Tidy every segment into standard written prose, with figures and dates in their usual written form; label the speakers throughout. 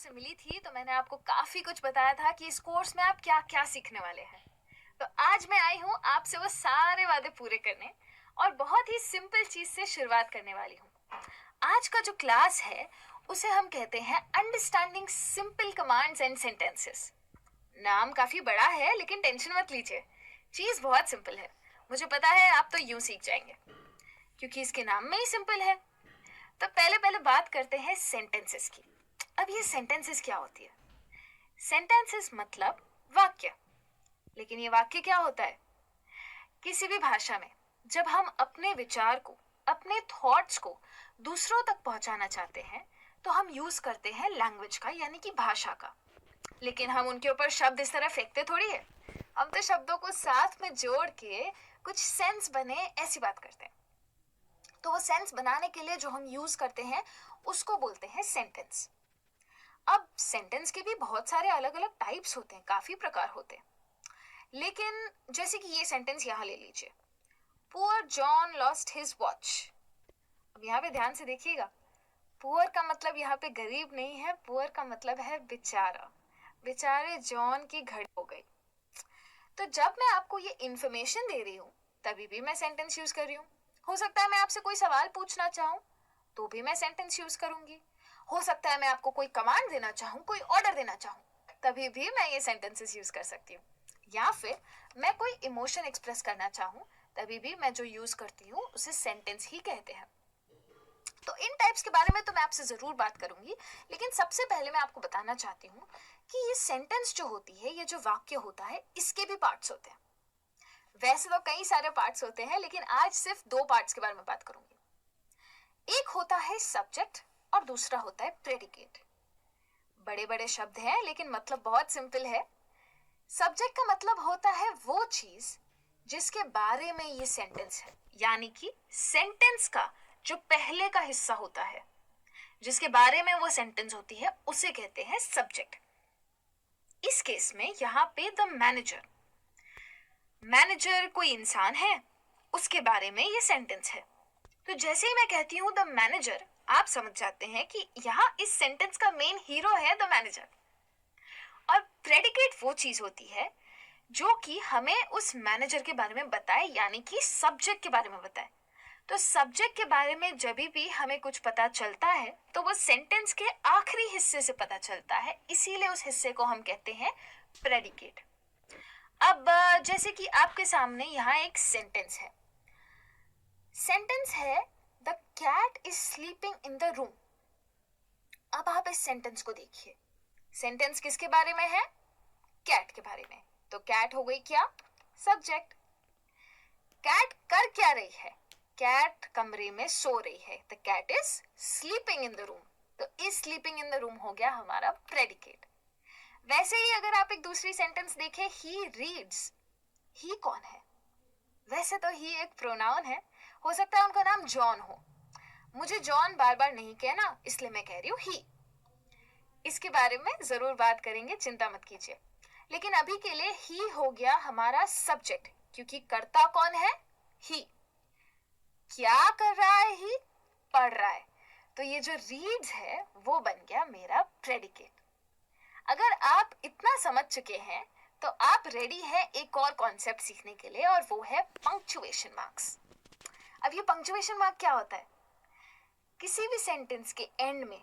Speaker 1: आपसे मिली थी तो मैंने आपको काफ़ी कुछ बताया था कि इस कोर्स में आप क्या क्या सीखने वाले हैं। तो आज मैं आई हूँ आपसे वो सारे वादे पूरे करने और बहुत ही सिंपल चीज़ से शुरुआत करने वाली हूँ। आज का जो क्लास है उसे हम कहते हैं understanding simple commands and sentences. नाम काफ़ी बड़ा है लेकिन टेंशन मत लीजिए, चीज़ बहुत सिंपल है। मुझे पता है आप तो यूं सीख जाएंगे क्योंकि इसके नाम में ही सिंपल है। तो पहले पहले बात करते हैं सेंटेंसेस की। अब ये सेंटेंसेस क्या होती है? सेंटेंसेस मतलब वाक्य। लेकिन ये वाक्य क्या होता है? किसी भी भाषा में जब हम अपने विचार को, अपने थॉट्स को दूसरों तक पहुंचाना चाहते हैं तो हम यूज करते हैं लैंग्वेज का, यानी कि भाषा का। लेकिन हम उनके ऊपर शब्द इस तरह फेंकते थोड़ी है। हम तो शब्दों को साथ में जोड़ के कुछ सेंस बने ऐसी बात करते हैं। तो वो सेंस बनाने के लिए जो हम यूज करते हैं उसको बोलते हैं सेंटेंस। अब सेंटेंस के भी बहुत सारे अलग अलग टाइप्स होते हैं, काफी प्रकार होते हैं। लेकिन जैसे कि ये सेंटेंस यहाँ ले लीजिए, poor John lost his watch. अब यहाँ पे ध्यान से देखिएगा, पुअर का मतलब यहाँ पे गरीब नहीं है, पुअर का मतलब है बेचारा। बेचारे जॉन की घड़ी हो गई। तो जब मैं आपको ये इंफॉर्मेशन दे रही हूँ तभी भी मैं सेंटेंस यूज कर रही हूँ। हो सकता है मैं आपसे कोई सवाल पूछना चाहूँ तो भी मैं सेंटेंस यूज करूंगी। हो सकता है मैं आपको कोई कमांड देना चाहूँ, कोई ऑर्डर देना चाहूँ, तभी भी मैं ये सेंटेंसेस यूज कर सकती हूँ। या फिर मैं कोई इमोशन एक्सप्रेस करना चाहूँ तभी भी मैं जो यूज करती हूँ उसे सेंटेंस ही कहते हैं। तो इन टाइप्स के बारे में तो मैं आपसे जरूर बात करूंगी, लेकिन सबसे पहले मैं आपको बताना चाहती हूँ कि ये सेंटेंस जो होती है, ये जो वाक्य होता है, इसके भी पार्ट्स होते हैं। वैसे तो कई सारे पार्ट्स होते हैं लेकिन आज सिर्फ 2 पार्ट्स के बारे में बात करूंगी। एक होता है सब्जेक्ट और दूसरा होता है प्रेडिकेट। बड़े बड़े शब्द हैं लेकिन मतलब बहुत सिंपल है। सब्जेक्ट का मतलब होता है वो चीज जिसके बारे में ये सेंटेंस है, यानी कि सेंटेंस का जो पहले का हिस्सा होता है, जिसके बारे में वो सेंटेंस होती है, उसे कहते हैं सब्जेक्ट। इस केस में यहाँ पे द मैनेजर, मैनेजर कोई इंसान है, उसके बारे में ये सेंटेंस है। तो जैसे ही मैं कहती हूँ द मैनेजर, आप समझ जाते हैं कि यहाँ इस सेंटेंस का मेन हीरो है द मैनेजर। और प्रेडिकेट वो चीज होती है जो कि हमें उस मैनेजर के बारे में बताए, यानी कि सब्जेक्ट के बारे में बताए। तो सब्जेक्ट के बारे में जब भी हमें कुछ पता चलता है तो वो सेंटेंस के आखिरी हिस्से से पता चलता है, इसीलिए उस हिस्से को हम कहते हैं प्रेडिकेट। अब जैसे कि आपके सामने यहाँ एक सेंटेंस है। सेंटेंस है the cat is sleeping in the room. अब आप इस सेंटेंस को देखिए। सेंटेंस किसके बारे में है? कैट के बारे में। तो कैट हो गई क्या? सब्जेक्ट। कैट कर क्या रही है? कैट कमरे में सो रही है। The cat is sleeping in the room. तो is sleeping in the room हो गया हमारा प्रेडिकेट। वैसे ही अगर आप एक दूसरी सेंटेंस देखें, ही रीड्स। ही कौन है? वैसे तो ही एक प्रोनाउन है, हो सकता है उनका नाम जॉन हो। मुझे जॉन बार बार नहीं कहना, इसलिए मैं कह रही हूँ ही। इसके बारे में जरूर बात करेंगे, चिंता मत कीजिए। लेकिन अभी के लिए ही हो गया हमारा सब्जेक्ट, क्योंकि करता कौन है? ही। क्या कर रहा है ही? पढ़ रहा है। तो ये जो रीड्स है वो बन गया मेरा प्रेडिकेट। अगर आप इतना समझ चुके हैं तो आप रेडी हैं एक और कॉन्सेप्ट सीखने के लिए, और वो है पंक्चुएशन मार्क्स। अब ये पंक्चुएशन मार्क क्या होता है? किसी भी सेंटेंस के एंड में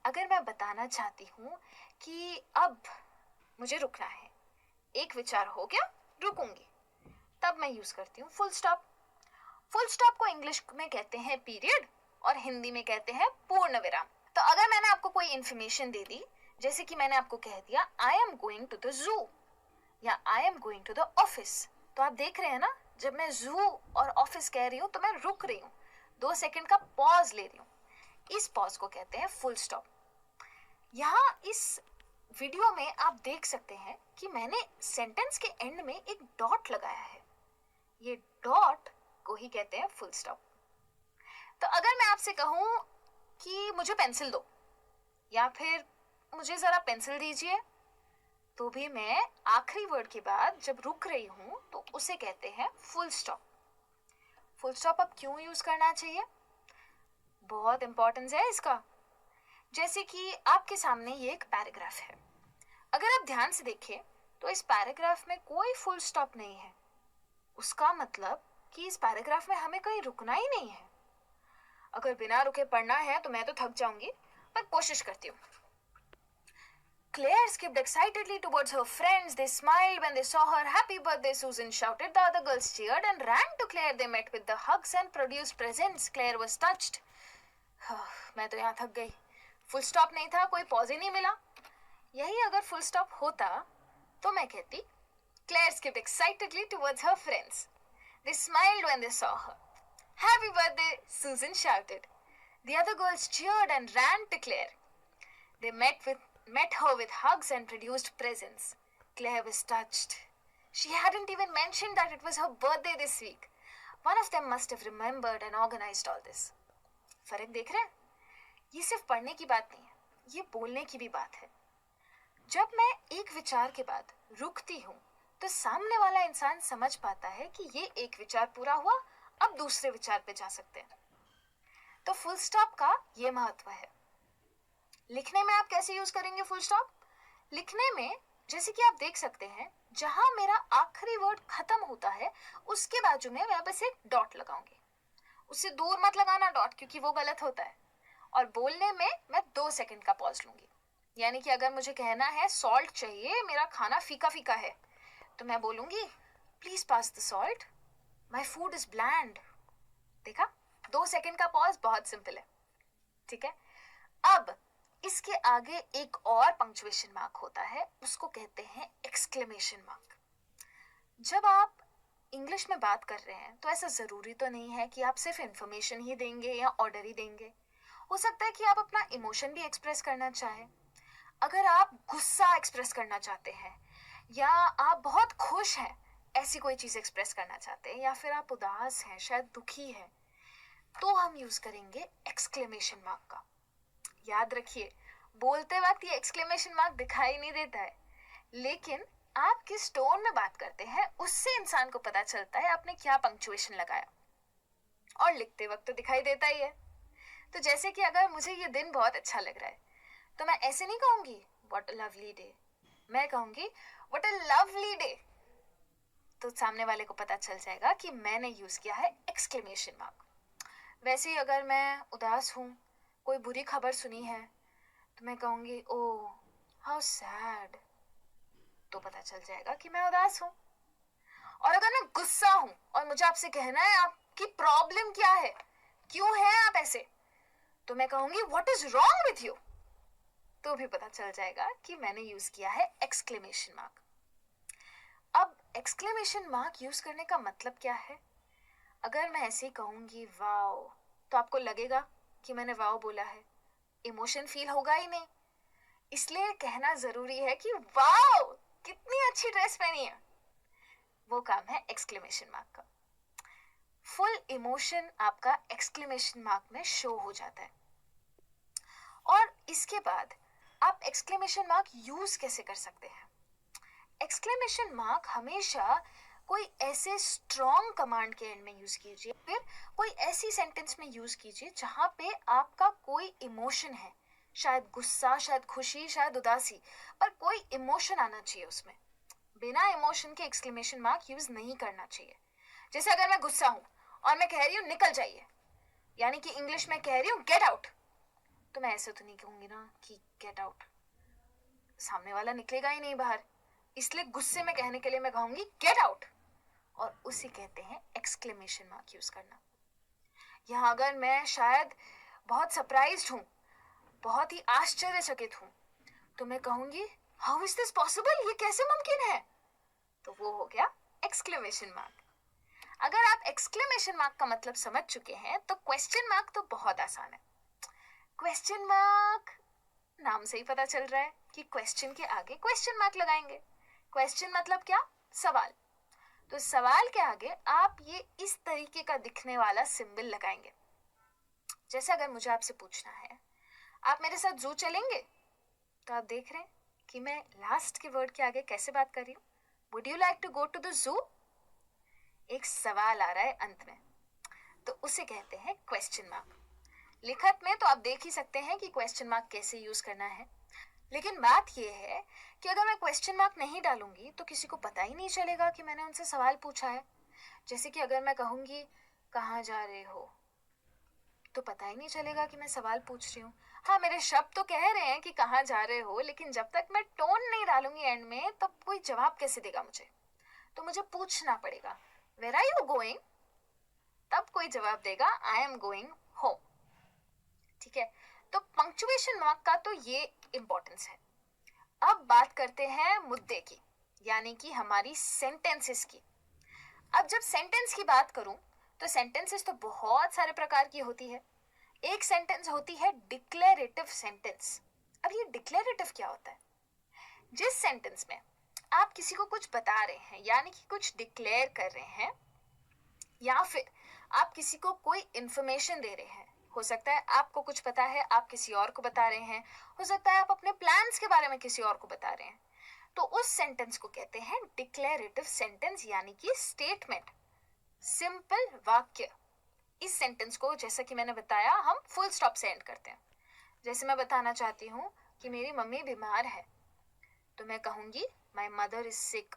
Speaker 1: अगर मैं बताना चाहती हूँ कि अब मुझे रुकना है, एक विचार हो गया, रुकूंगी, तब मैं यूज करती हूँ फुल स्टॉप। फुल स्टॉप को इंग्लिश में कहते हैं पीरियड और हिंदी में कहते हैं पूर्ण विराम। तो अगर मैंने आपको कोई इंफॉर्मेशन दे दी, जैसे कि मैंने आपको कह दिया I am going to the zoo या I am going to the office, तो आप देख रहे हैं ना, जब मैं जू और ऑफिस कह रही हूँ तो मैं रुक रही हूँ, 2 सेकंड का पॉज ले रही हूँ। इस पॉज को कहते हैं फुल स्टॉप। यहाँ इस वीडियो में आप देख सकते हैं कि मैंने सेंटेंस के एंड में एक डॉट लगाया है। ये डॉट को ही कहते हैं फुल स्टॉप। तो अगर मैं आपसे कहूं कि मुझे पेंसिल दो या फिर मुझे जरा पेंसिल दीजिए, तो भी मैं आखिरी वर्ड के बाद जब रुक रही हूं तो उसे कहते हैं फुल स्टॉप। फुल स्टॉप अब क्यों यूज करना चाहिए? बहुत इंपॉर्टेंस है इसका। जैसे कि आपके सामने ये एक पैराग्राफ है। अगर आप ध्यान से देखें तो इस पैराग्राफ में कोई फुल स्टॉप नहीं है। उसका मतलब कि इस पैराग्राफ में हमें कहीं रुकना ही नहीं है। अगर बिना रुके पढ़ना है तो मैं तो थक जाऊंगी, पर कोशिश करती हूँ। Claire skipped excitedly towards her friends. They smiled when they saw her. Happy birthday, Susan shouted. The other girls cheered and ran to Claire. They met with the hugs and produced presents. Claire was touched. मैं तो यहाँ थक गई। Full stop नहीं था, कोई pause ही नहीं मिला। यही अगर फुल स्टॉप होता तो मैं कहती Claire skipped excitedly towards her friends. They smiled when they saw her. Happy birthday, Susan shouted. The other girls cheered and ran to Claire. They met her with hugs and produced presents. Claire was touched. She hadn't even mentioned that it was her birthday this week. One of them must have remembered and organized all this. फर्क देख रहे हैं? ये सिर्फ पढ़ने की बात नहीं है, ये बोलने की भी बात है। जब मैं एक विचार के बाद रुकती हूँ तो सामने वाला इंसान समझ पाता है कि ये एक विचार पूरा हुआ, अब दूसरे विचार पे जा सकते हैं। तो फुल स्टॉप का ये महत्व है। लिखने में आप कैसे यूज करेंगे फुल स्टॉप? लिखने में जैसे कि आप देख सकते हैं, जहां मेरा आखिरी वर्ड खत्म होता है उसके बाजू में मैं बस एक डॉट लगाऊंगी। उससे दूर मत लगाना डॉट, क्योंकि वो गलत होता है। और बोलने में मैं 2 सेकंड का पॉज लूंगी। यानी कि अगर मुझे कहना है सॉल्ट चाहिए, मेरा खाना फीका फीका है, तो मैं बोलूंगी please pass the salt, my food is bland. देखा, 2 सेकंड का पॉज बहुत सिंपल है। ठीक है, अब इसके आगे एक और पंक्चुएशन मार्क होता है, उसको कहते हैं एक्सक्लेमेशन मार्क। जब आप इंग्लिश में बात कर रहे हैं तो ऐसा जरूरी तो नहीं है कि आप सिर्फ इंफॉर्मेशन ही देंगे या ऑर्डर ही देंगे। हो सकता है कि आप अपना इमोशन भी एक्सप्रेस करना चाहें। अगर आप गुस्सा एक्सप्रेस करना चाहते हैं, या आप बहुत खुश हैं, ऐसी कोई चीज एक्सप्रेस करना चाहते हैं, या फिर आप उदास हैं, शायद दुखी हैं, तो हम यूज करेंगे एक्सक्लेमेशन मार्क का। याद रखिए, बोलते वक्त ये एक्सक्लेमेशन मार्क दिखाई नहीं देता है, लेकिन आप किस टोन में बात करते हैं उससे इंसान को पता चलता है आपने क्या पंक्चुएशन लगाया। और लिखते वक्त तो दिखाई देता ही है। तो जैसे कि अगर मुझे ये दिन बहुत अच्छा लग रहा है तो मैं ऐसे नहीं कहूंगी व्हाट अ लवली डे, मैं कहूंगी व्हाट अ लवली डे। तो सामने वाले को पता चल जाएगा कि मैंने यूज किया है एक्सक्लेमेशन मार्क। वैसे ही अगर मैं उदास हूँ, कोई बुरी खबर सुनी है, तो मैं कहूंगी ओह हाउ सैड, तो पता चल जाएगा कि मैं उदास हूँ। और अगर मैं गुस्सा हूँ और मुझे आपसे कहना है आपकी प्रॉब्लम क्या है, क्यों है आप ऐसे, तो मैं कहूंगी what is wrong with you, तो भी पता चल जाएगा कि मैंने यूज किया है एक्सक्लेमेशन मार्क। अब एक्सक्लेमेशन मार्क यूज करने का मतलब क्या है? अगर मैं ऐसे ही कहूंगी वाओ, तो आपको लगेगा कि मैंने वाओ बोला है, इमोशन फील होगा ही नहीं। इसलिए कहना जरूरी है कि वाओ कितनी अच्छी ड्रेस पहनी है। वो काम है एक्सक्लेमेशन मार्क का। फुल इमोशन आपका एक्सक्लेमेशन मार्क में शो हो जाता है। और इसके बाद आप एक्सक्लेमेशन मार्क यूज कैसे कर सकते हैं? एक्सक्लेमेशन मार्क हमेशा कोई ऐसे स्ट्रॉन्ग कमांड के एंड में यूज कीजिए, फिर कोई ऐसी सेंटेंस में यूज कीजिए जहां पे आपका कोई इमोशन है, शायद गुस्सा, शायद खुशी, शायद उदासी, पर कोई इमोशन आना चाहिए उसमें। बिना इमोशन के एक्सक्लेमेशन मार्क यूज नहीं करना चाहिए। जैसे अगर मैं गुस्सा हूं और मैं कह रही हूँ निकल जाइए, यानी कि इंग्लिश में कह रही हूँ गेट आउट, तो मैं ऐसे तो नहीं कहूंगी ना कि गेट आउट, सामने वाला निकलेगा ही नहीं बाहर। इसलिए गुस्से में कहने के लिए मैं कहूंगी गेट आउट, और उसे कहते हैं एक्सक्लेमेशन मार्क यूज करना। यहाँ अगर मैं शायद बहुत सरप्राइज्ड हूँ, बहुत ही आश्चर्यचकित हूँ, तो मैं कहूंगी हाउ इज दिस पॉसिबल, ये कैसे मुमकिन है, तो वो हो गया एक्सक्लेमेशन मार्क। अगर आप एक्सक्लेमेशन मार्क का मतलब समझ चुके हैं तो क्वेश्चन मार्क तो बहुत आसान है। क्वेश्चन मार्क नाम से ही पता चल रहा है कि क्वेश्चन के आगे क्वेश्चन मार्क लगाएंगे। क्वेश्चन मतलब क्या? सवाल। तो सवाल के आगे आप ये इस तरीके का दिखने वाला सिंबल लगाएंगे। जैसे अगर मुझे आपसे पूछना है आप मेरे साथ जू चलेंगे, तो आप देख रहे हैं कि मैं लास्ट के वर्ड के आगे कैसे बात कर रही हूँ, would you like to go to the zoo. एक सवाल आ रहा है अंत में, तो उसे कहते हैं क्वेश्चन मार्क। लिखत में तो आप देख ही सकते हैं कि क्वेश्चन मार्क कैसे यूज करना है, लेकिन बात यह है कि अगर मैं क्वेश्चन मार्क नहीं डालूंगी तो किसी को पता ही नहीं चलेगा कि मैंने उनसे सवाल पूछा है। जैसे कि अगर मैं कहूंगी कहाँ जा रहे हो, तो पता ही नहीं चलेगा कि मैं सवाल पूछ रही हूँ। हाँ, मेरे शब्द तो कह रहे हैं कि कहाँ जा रहे हो, लेकिन जब तक मैं टोन नहीं डालूंगी एंड में, तब कोई जवाब कैसे देगा मुझे? तो मुझे पूछना पड़ेगा वेयर आर यू गोइंग, तब कोई जवाब देगा आई एम गोइंग होम। ठीक है, तो पंक्चुएशन मार्क का तो ये इंपॉर्टेंस है। अब बात करते हैं मुद्दे की, यानी कि हमारी सेंटेंसेस की। अब जब सेंटेंस की बात करूं तो सेंटेंसेस तो बहुत सारे प्रकार की होती है। एक सेंटेंस होती है डिक्लेरेटिव सेंटेंस। अब ये डिक्लेरेटिव क्या होता है? जिस सेंटेंस में आप किसी को कुछ बता रहे हैं, यानी कि कुछ डिक्लेयर कर रहे हैं, या फिर आप किसी को कोई इंफॉर्मेशन दे रहे हैं। हो सकता है आपको कुछ पता है, आप किसी और को बता रहे हैं। हो सकता है आप अपने प्लान्स के बारे में किसी और को बता रहे हैं। तो उस सेंटेंस को कहते हैं डिक्लेरेटिव सेंटेंस, यानी कि स्टेटमेंट, सिंपल वाक्य। इस सेंटेंस को, जैसा कि मैंने बताया, हम फुल स्टॉप से एंड करते हैं। जैसे मैं बताना चाहती हूँ कि मेरी मम्मी बीमार है, तो मैं कहूंगी माई मदर इज सिक,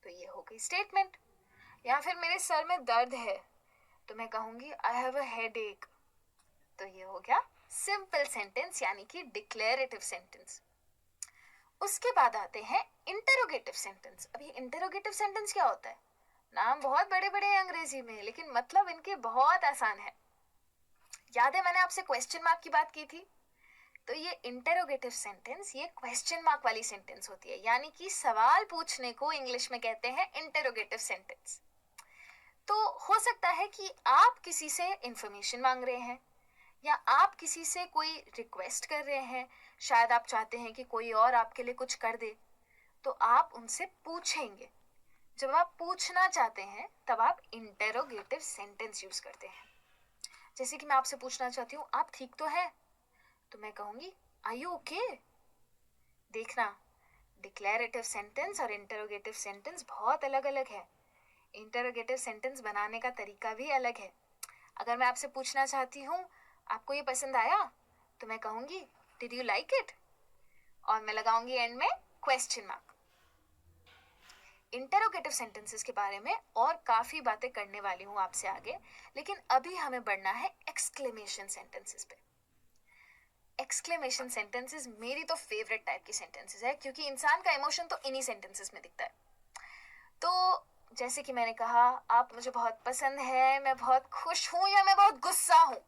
Speaker 1: तो ये हो गई स्टेटमेंट। या फिर मेरे सर में दर्द है, तो मैं कहूंगी आई हैव अ हेडेक, तो ये हो गया सिंपल सेंटेंस, यानी कि डिक्लेरेटिव सेंटेंस। उसके बाद आते हैं इंटरोगेटिव सेंटेंस। अब ये इंटरोगेटिव सेंटेंस क्या होता है? नाम बहुत बड़े बड़े हैं अंग्रेजी में, लेकिन मतलब इनके बहुत आसान है। याद है मैंने आपसे क्वेश्चन मार्क की बात की थी? तो ये इंटरोगेटिव सेंटेंस, ये क्वेश्चन मार्क वाली सेंटेंस होती है, यानी कि सवाल पूछने को इंग्लिश में कहते हैं इंटरोगेटिव सेंटेंस। तो हो सकता है कि आप किसी से इंफॉर्मेशन मांग रहे हैं, या आप किसी से कोई रिक्वेस्ट कर रहे हैं, शायद आप चाहते हैं कि कोई और आपके लिए कुछ कर दे, तो आप उनसे पूछेंगे। जब आप पूछना चाहते हैं तब आप इंटरोगेटिव सेंटेंस यूज करते हैं। जैसे कि मैं आपसे पूछना चाहती हूँ आप ठीक तो है, तो मैं कहूंगी आर यू ओके। देखना, डिक्लेरेटिव सेंटेंस और इंटरोगेटिव सेंटेंस बहुत अलग अलग है। इंटरोगेटिव सेंटेंस बनाने का तरीका भी अलग है। अगर मैं आपसे पूछना चाहती हूँ आपको ये पसंद आया, तो मैं कहूंगी डिड यू लाइक इट, और मैं लगाऊंगी एंड में क्वेश्चन मार्क। इंटरोगेटिव सेंटेंसेस के बारे में और काफी बातें करने वाली हूँ आपसे आगे, लेकिन अभी हमें बढ़ना है एक्सक्लेमेशन सेंटेंसेस पे। एक्सक्लेमेशन सेंटेंसेस मेरी तो फेवरेट टाइप की सेंटेंसेस है, क्योंकि इंसान का इमोशन तो इन्हीं सेंटेंसेस में दिखता है। तो जैसे कि मैंने कहा आप मुझे बहुत पसंद है, मैं बहुत खुश हूँ, या मैं बहुत गुस्सा हूँ,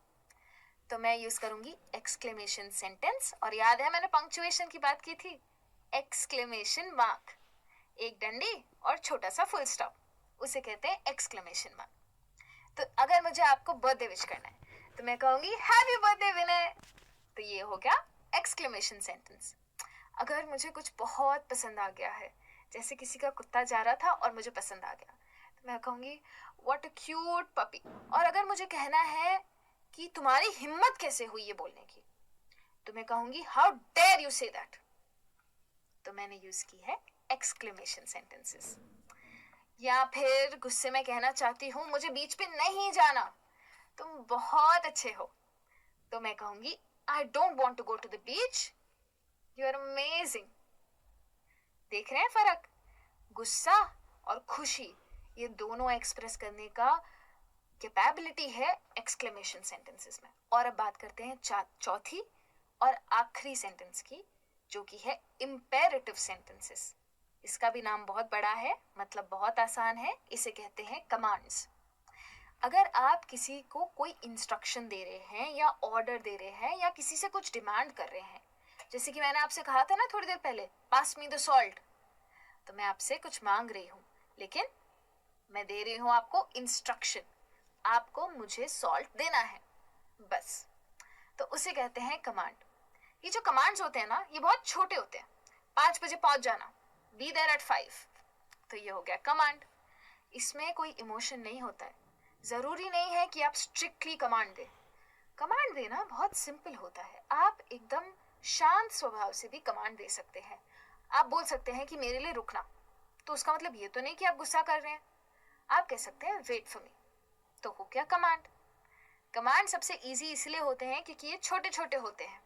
Speaker 1: तो मैं यूज करूंगी एक्सक्लेमेशन सेंटेंस। और याद है मैंने पंक्चुएशन की बात की थी, एक्सक्लेमेशन मार्क, एक डंडी और छोटा सा फुल स्टॉप, उसे कहते हैं एक्सक्लेमेशन मार्क। तो अगर मुझे आपको बर्थडे विश करना है, तो मैं कहूंगी हैप्पी बर्थडे विनय, तो ये हो गया एक्सक्लेमेशन सेंटेंस। अगर मुझे कुछ बहुत पसंद आ गया है, जैसे किसी का कुत्ता जा रहा था और मुझे पसंद आ गया, तो मैं कहूंगी व्हाट अ क्यूट पपी। और अगर मुझे कहना है कि तुम्हारी हिम्मत कैसे हुई ये बोलने की, तो मैं कहूंगी how dare you say that. तो मैंने यूज की है एक्सक्लेमेशन सेंटेंसेस। या फिर गुस्से में कहना चाहती हूँ मुझे बीच पे नहीं जाना, तुम बहुत अच्छे हो, तो मैं कहूंगी I don't want to go to the beach, you are amazing. देख रहे हैं फर्क? गुस्सा और खुशी, ये दोनों एक्सप्रेस करने का कैपेबिलिटी है एक्सक्लेमेशन सेंटेंसेस में। और अब बात करते हैं चौथी और आखिरी सेंटेंस की, जो कि है इंपेरेटिव सेंटेंसेस। इसका भी नाम बहुत बड़ा है, मतलब बहुत आसान है, इसे कहते हैं कमांड्स। अगर आप किसी को कोई इंस्ट्रक्शन दे रहे हैं या ऑर्डर दे रहे हैं या किसी से कुछ डिमांड कर रहे हैं, जैसे कि मैंने आपसे कहा था ना थोड़ी देर पहले, पास मी द सॉल्ट, तो मैं आपसे कुछ मांग रही हूँ, लेकिन मैं दे रही हूँ आपको इंस्ट्रक्शन, आपको मुझे सॉल्ट देना है, बस, तो उसे कहते हैं कमांड। ये जो कमांड्स होते हैं ना, ये बहुत छोटे होते हैं। 5 बजे पहुंच जाना, बी देयर एट 5, तो ये हो गया कमांड। इसमें कोई इमोशन नहीं होता है। जरूरी नहीं है कि आप स्ट्रिक्टली कमांड दें। कमांड देना बहुत सिंपल होता है। आप एकदम शांत स्वभाव से भी कमांड दे सकते हैं। आप बोल सकते हैं कि मेरे लिए रुकना, तो उसका मतलब ये तो नहीं कि आप गुस्सा कर रहे हैं। आप कह सकते हैं वेट फॉर मी, तो हो गया कमांड। कमांड सबसे इजी इसलिए होते हैं क्योंकि ये छोटे छोटे होते हैं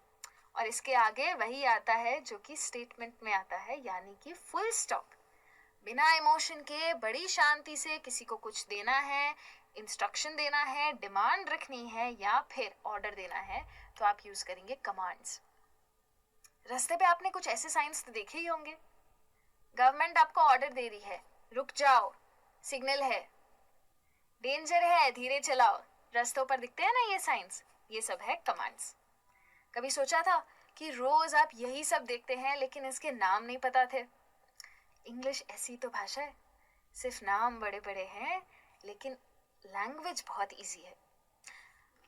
Speaker 1: और इसके आगे वही आता है जो कि स्टेटमेंट में आता है, यानी कि फुल स्टॉप। बिना इमोशन के बड़ी शांति से किसी को कुछ देना है, इंस्ट्रक्शन देना है, डिमांड रखनी है या फिर ऑर्डर देना है तो आप यूज करेंगे कमांड्स। रास्ते पे आपने कुछ ऐसे साइंस तो देखे ही होंगे। गवर्नमेंट आपको ऑर्डर दे रही है, रुक जाओ, सिग्नल है, डेंजर है, धीरे चलाओ। रास्तों पर दिखते हैं ना ये साइंस, ये सब है कमांड्स। कभी सोचा था कि रोज आप यही सब देखते हैं लेकिन इसके नाम नहीं पता थे? इंग्लिश ऐसी तो भाषा है, सिर्फ नाम बड़े बड़े हैं लेकिन लैंग्वेज बहुत इजी है।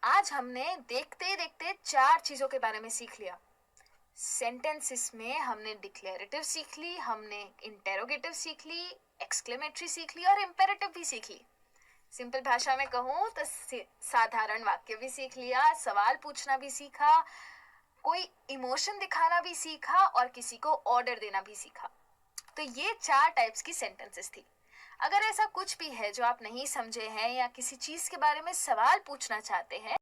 Speaker 1: आज हमने देखते देखते 4 चीजों के बारे में सीख लिया। सेंटेंसेस में हमने डिक्लेरेटिव सीख ली, हमने इंटेरोगेटिव सीख ली, एक्सक्लेमेटरी सीख ली और इंपेरेटिव भी सीख ली। सिंपल भाषा में कहूँ तो साधारण वाक्य भी सीख लिया, सवाल पूछना भी सीखा, कोई इमोशन दिखाना भी सीखा और किसी को ऑर्डर देना भी सीखा। तो ये 4 टाइप्स की सेंटेंसेस थी। अगर ऐसा कुछ भी है जो आप नहीं समझे हैं या किसी चीज के बारे में सवाल पूछना चाहते हैं